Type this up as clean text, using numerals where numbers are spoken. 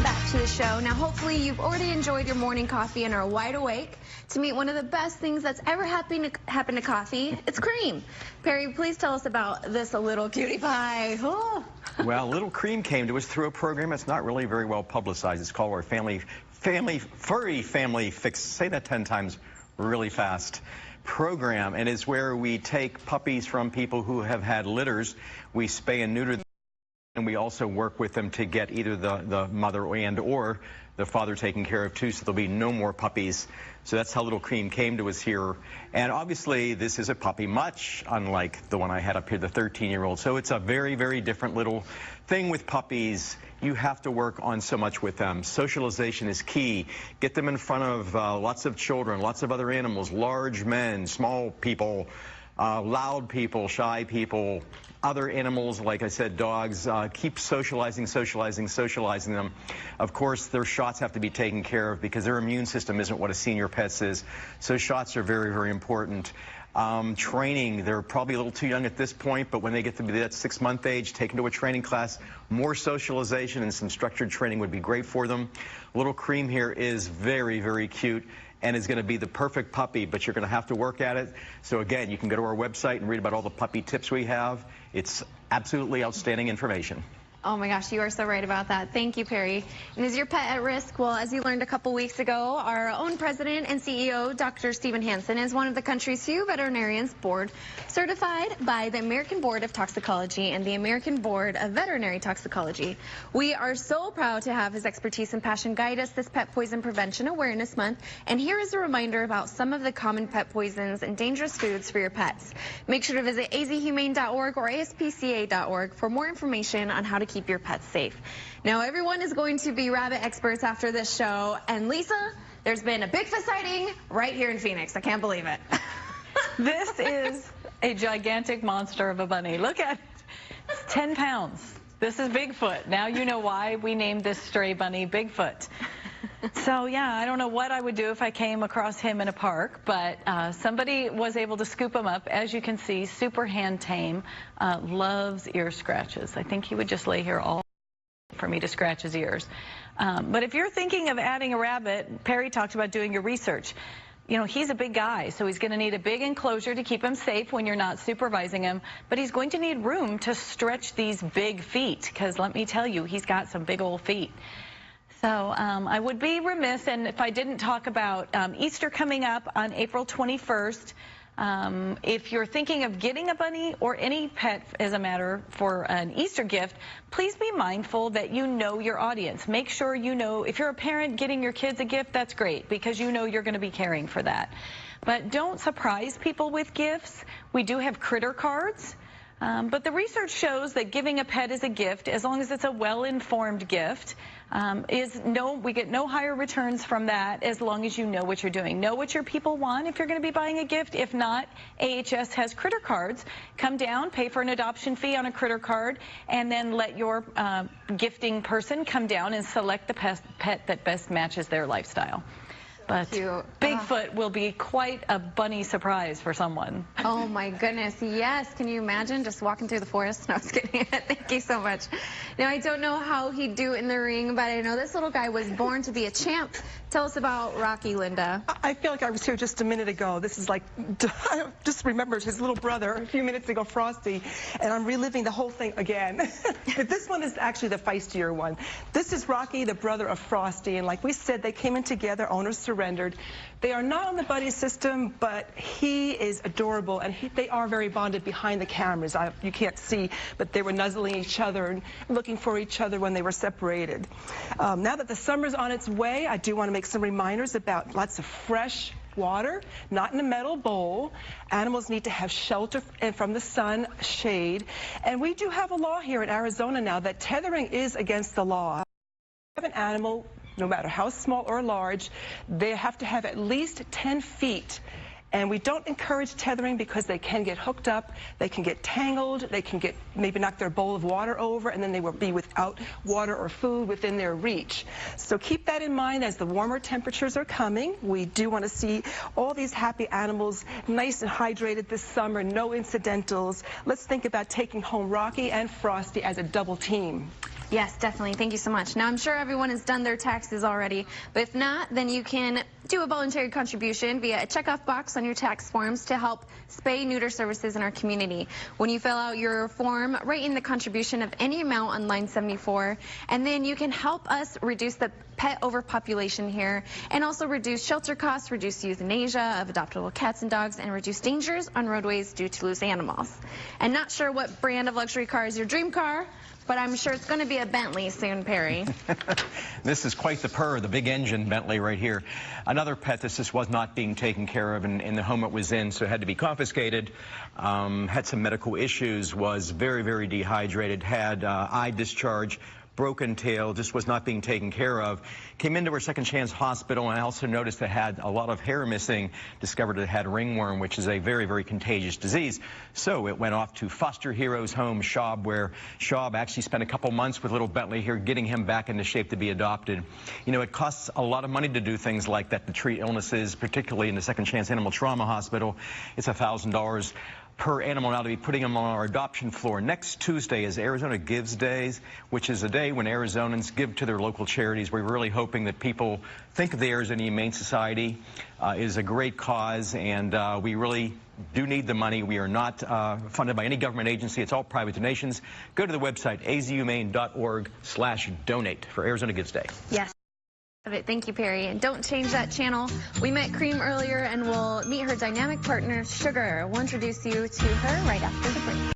back to the show. Now, hopefully you've already enjoyed your morning coffee and are wide awake to meet one of the best things that's ever happened to coffee. It's cream. Perry, please tell us about this little cutie pie. Oh. Well, little cream came to us through a program that's not really very well publicized. It's called our Furry Family Fix. Say that 10 times really fast. Program, and it's where we take puppies from people who have had litters. We spay and neuter them. And we also work with them to get either the mother and or the father taken care of too, so there'll be no more puppies. So that's how Little Cream came to us here. And obviously this is a puppy much unlike the one I had up here, the 13-year-old. So it's a very, very different little thing with puppies. You have to work on so much with them. Socialization is key. Get them in front of lots of children, lots of other animals, large men, small people, loud people, shy people, other animals, like I said, dogs. Keep socializing them. Of course, their shots have to be taken care of because their immune system isn't what a senior pet's is. So shots are very, very important. Training, they're probably a little too young at this point, but when they get to be that 6-month age, taken to a training class, more socialization and some structured training would be great for them. Little Cream here is very, very cute and is going to be the perfect puppy, but you're going to have to work at it. So again, you can go to our website and read about all the puppy tips we have. It's absolutely outstanding information. Oh my gosh, you are so right about that. Thank you, Perry. And is your pet at risk? Well, as you learned a couple weeks ago, our own president and CEO, Dr. Stephen Hansen, is one of the country's few veterinarians board certified by the American Board of Toxicology and the American Board of Veterinary Toxicology. We are so proud to have his expertise and passion guide us this Pet Poison Prevention Awareness Month. And here is a reminder about some of the common pet poisons and dangerous foods for your pets. Make sure to visit azhumane.org or aspca.org for more information on how to keep your pets safe. Now, everyone is going to be rabbit experts after this show. And Lisa, there's been a Bigfoot sighting right here in Phoenix. I can't believe it. This is a gigantic monster of a bunny. Look at it. It's 10 pounds. This is Bigfoot. Now you know why we named this stray bunny Bigfoot. So, yeah, I don't know what I would do if I came across him in a park, but somebody was able to scoop him up. As you can see, super hand tame, loves ear scratches. I think he would just lay here all for me to scratch his ears. But if you're thinking of adding a rabbit, Perry talked about doing your research. You know, he's a big guy, so he's going to need a big enclosure to keep him safe when you're not supervising him. But he's going to need room to stretch these big feet, because let me tell you, he's got some big old feet. So I would be remiss, and if I didn't talk about Easter coming up on April 21st. If you're thinking of getting a bunny or any pet as a matter for an Easter gift, please be mindful that you know your audience. Make sure you know, if you're a parent getting your kids a gift, that's great because you know you're going to be caring for that. But don't surprise people with gifts. We do have critter cards. But the research shows that giving a pet as a gift, as long as it's a well-informed gift, we get no higher returns from that as long as you know what you're doing. Know what your people want if you're going to be buying a gift. If not, AHS has critter cards. Come down, pay for an adoption fee on a critter card, and then let your gifting person come down and select the pet that best matches their lifestyle. But Bigfoot will be quite a bunny surprise for someone. Oh my goodness, yes. Can you imagine just walking through the forest? No, I was kidding. Thank you so much. Now, I don't know how he'd do in the ring, but I know this little guy was born to be a champ. Tell us about Rocky, Linda. I feel like I was here just a minute ago. This is like, I just remembered his little brother a few minutes ago, Frosty, and I'm reliving the whole thing again. But this one is actually the feistier one. This is Rocky, the brother of Frosty, and like we said, they came in together, owners surrendered. They are not on the buddy system, but he is adorable, and they are very bonded behind the cameras. You can't see, but they were nuzzling each other and looking for each other when they were separated. Now that the summer's on its way, I do want to make some reminders about lots of fresh water, not in a metal bowl. Animals need to have shelter and from the sun, shade. And we do have a law here in Arizona now that tethering is against the law. If an animal, no matter how small or large, they have to have at least 10 feet. And we don't encourage tethering because they can get hooked up, they can get tangled, they can get maybe knock their bowl of water over, and then they will be without water or food within their reach. So keep that in mind as the warmer temperatures are coming. We do want to see all these happy animals nice and hydrated this summer, no incidentals. Let's think about taking home Rocky and Frosty as a double team. Yes, definitely. Thank you so much. Now, I'm sure everyone has done their taxes already, but if not, then you can do a voluntary contribution via a checkoff box on your tax forms to help spay-neuter services in our community. When you fill out your form, write in the contribution of any amount on line 74, and then you can help us reduce the pet overpopulation here and also reduce shelter costs, reduce euthanasia of adoptable cats and dogs, and reduce dangers on roadways due to loose animals. And not sure what brand of luxury car is your dream car, but I'm sure it's going to be a Bentley soon, Perry. This is quite the purr, the big engine Bentley right here. Another pet that just was not being taken care of in the home it was in, so it had to be confiscated. Had some medical issues, was very, very dehydrated, had eye discharge, broken tail, just was not being taken care of. Came into our Second Chance Hospital, and I also noticed it had a lot of hair missing, discovered it had ringworm, which is a very, very contagious disease. So it went off to Foster Heroes Home, Schaub, where Schaub actually spent a couple months with little Bentley here, getting him back into shape to be adopted. You know, it costs a lot of money to do things like that, to treat illnesses, particularly in the Second Chance Animal Trauma Hospital. It's $1,000 per animal now to be putting them on our adoption floor. Next Tuesday is Arizona Gives Days, which is a day when Arizonans give to their local charities. We're really hoping that people think of the Arizona Humane Society. It is a great cause, and we really do need the money. We are not funded by any government agency. It's all private donations. Go to the website, azhumane.org/donate for Arizona Gives Day. Yes. Thank you, Perry. And don't change that channel. We met Cream earlier, and we'll meet her dynamic partner, Sugar. We'll introduce you to her right after the break.